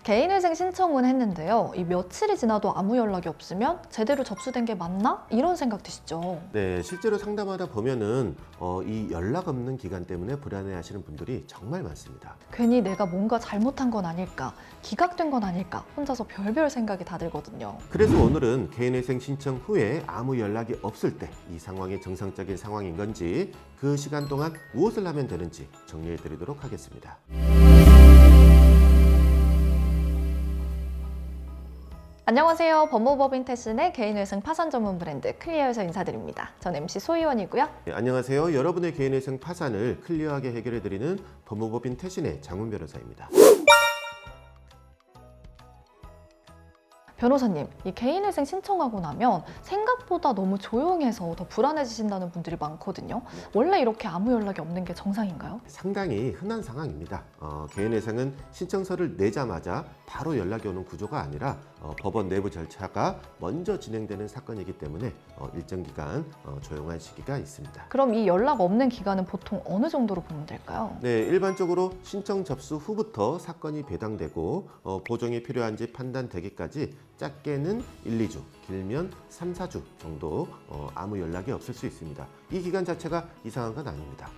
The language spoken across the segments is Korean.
개인회생 신청은 했는데요. 이 며칠이 지나도 아무 연락이 없으면 제대로 접수된 게 맞나? 이런 생각 드시죠? 네, 실제로 상담하다 보면은 이 연락 없는 기간 때문에 불안해하시는 분들이 정말 많습니다. 괜히 내가 뭔가 잘못한 건 아닐까, 기각된 건 아닐까, 혼자서 별별 생각이 다 들거든요. 그래서 오늘은 개인회생 신청 후에 아무 연락이 없을 때 이 상황이 정상적인 상황인 건지 그 시간 동안 무엇을 하면 되는지 정리해 드리도록 하겠습니다. 안녕하세요. 법무법인 태신의 개인회생 파산 전문 브랜드 클리어에서 인사드립니다. 전 MC 소희원이고요. 네, 안녕하세요. 여러분의 개인회생 파산을 클리어하게 해결해 드리는 법무법인 태신의 장훈 변호사입니다. 변호사님, 이 개인회생 신청하고 나면 생각보다 너무 조용해서 더 불안해지신다는 분들이 많거든요. 원래 이렇게 아무 연락이 없는 게 정상인가요? 상당히 흔한 상황입니다. 개인회생은 신청서를 내자마자 바로 연락이 오는 구조가 아니라 법원 내부 절차가 먼저 진행되는 사건이기 때문에 일정 기간 조용한 시기가 있습니다. 그럼 이 연락 없는 기간은 보통 어느 정도로 보면 될까요? 네, 일반적으로 신청 접수 후부터 사건이 배당되고 보정이 필요한지 판단되기까지 짧게는 1, 2주, 길면 3, 4주 정도 아무 연락이 없을 수 있습니다. 이 기간 자체가 이상한 건 아닙니다.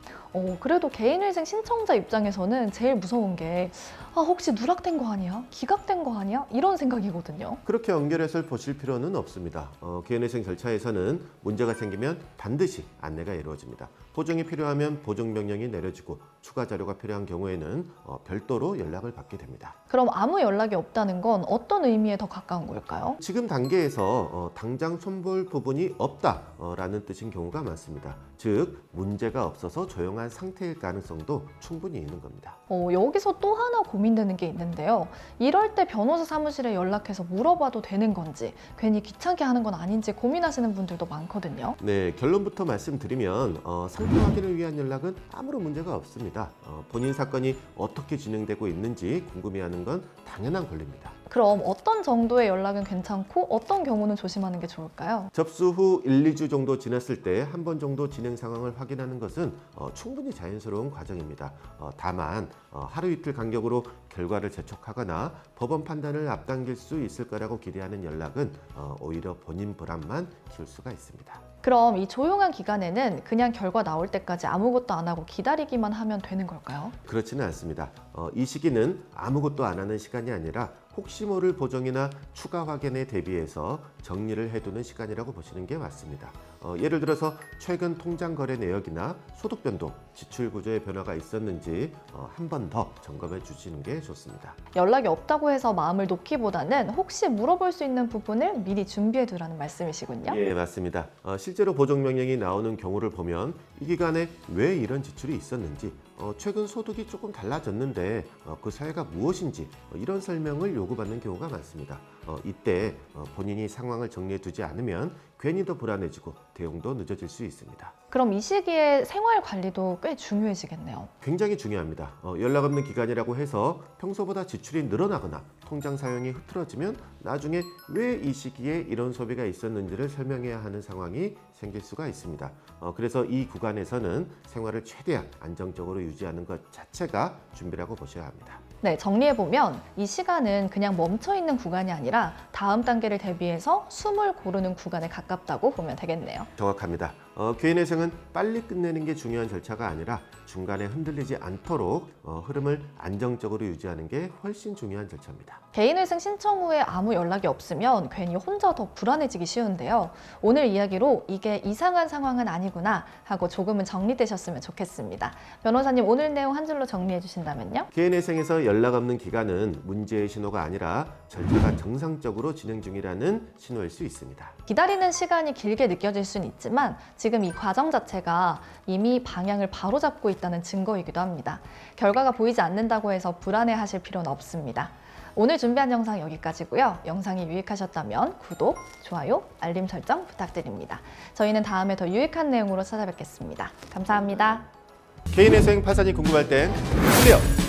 그래도 개인회생 신청자 입장에서는 제일 무서운 게 혹시 누락된 거 아니야? 기각된 거 아니야? 이런 생각이거든요. 그렇게 연결해서 보실 필요는 없습니다. 개인회생 절차에서는 문제가 생기면 반드시 안내가 이루어집니다. 보정이 필요하면 보정 명령이 내려지고 추가 자료가 필요한 경우에는 별도로 연락을 받게 됩니다. 그럼 아무 연락이 없다는 건 어떤 의미에 더 가까운 걸까요? 지금 단계에서 당장 손볼 부분이 없다라는 뜻인 경우가 많습니다. 즉 문제가 없어서 조용한 상태일 가능성도 충분히 있는 겁니다. 여기서 또 하나 고민되는 게 있는데요. 이럴 때 변호사 사무실에 연락해서 물어봐도 되는 건지 괜히 귀찮게 하는 건 아닌지 고민하시는 분들도 많거든요. 네, 결론부터 말씀드리면 상태 확인을 위한 연락은 아무런 문제가 없습니다. 본인 사건이 어떻게 진행되고 있는지 궁금해하는 건 당연한 권리입니다. 그럼 어떤 정도의 연락은 괜찮고 어떤 경우는 조심하는 게 좋을까요? 접수 후 1, 2주 정도 지났을 때 한 번 정도 진행 상황을 확인하는 것은 충분히 자연스러운 과정입니다. 다만 하루 이틀 간격으로 결과를 재촉하거나 법원 판단을 앞당길 수 있을 거라고 기대하는 연락은 오히려 본인 불안만 키울 수가 있습니다. 그럼 이 조용한 기간에는 그냥 결과 나올 때까지 아무것도 안 하고 기다리기만 하면 되는 걸까요? 그렇지는 않습니다. 이 시기는 아무것도 안 하는 시간이 아니라 혹시 모를 보정이나 추가 확인에 대비해서 정리를 해두는 시간이라고 보시는 게 맞습니다. 예를 들어서 최근 통장 거래 내역이나 소득 변동, 지출 구조의 변화가 있었는지 한 번 더 점검해 주시는 게 좋습니다. 연락이 없다고 해서 마음을 놓기보다는 혹시 물어볼 수 있는 부분을 미리 준비해 두라는 말씀이시군요. 예, 맞습니다. 실제로 보정 명령이 나오는 경우를 보면 이 기간에 왜 이런 지출이 있었는지, 최근 소득이 조금 달라졌는데 그 사유가 무엇인지 이런 설명을 요구받는 경우가 많습니다. 이때 본인이 상황을 정리해 두지 않으면 괜히 더 불안해지고 대응도 늦어질 수 있습니다. 그럼 이 시기에 생활 관리도 꽤 중요해지겠네요. 굉장히 중요합니다. 연락 없는 기간이라고 해서 평소보다 지출이 늘어나거나 통장 사용이 흐트러지면 나중에 왜 이 시기에 이런 소비가 있었는지를 설명해야 하는 상황이 생길 수가 있습니다. 그래서 이 구간에서는 생활을 최대한 안정적으로 유지하는 것 자체가 준비라고 보셔야 합니다. 네, 정리해보면 이 시간은 그냥 멈춰있는 구간이 아니라 다음 단계를 대비해서 숨을 고르는 구간에 가깝다고 보면 되겠네요. 정확합니다. 개인회생은 빨리 끝내는 게 중요한 절차가 아니라 중간에 흔들리지 않도록 흐름을 안정적으로 유지하는 게 훨씬 중요한 절차입니다. 개인회생 신청 후에 아무 연락이 없으면 괜히 혼자 더 불안해지기 쉬운데요. 오늘 이야기로 이게 이상한 상황은 아니구나 하고 조금은 정리되셨으면 좋겠습니다. 변호사님, 오늘 내용 한 줄로 정리해 주신다면요? 개인회생에서 연락 없는 기간은 문제의 신호가 아니라 절차가 정상적으로 진행 중이라는 신호일 수 있습니다. 기다리는 시간이 길게 느껴질 수는 있지만 지금 이 과정 자체가 이미 방향을 바로잡고 있다는 증거이기도 합니다. 결과가 보이지 않는다고 해서 불안해하실 필요는 없습니다. 오늘 준비한 영상 여기까지고요. 영상이 유익하셨다면 구독, 좋아요, 알림 설정 부탁드립니다. 저희는 다음에 더 유익한 내용으로 찾아뵙겠습니다. 감사합니다. 개인회생 파산이 궁금할 땐 클리어!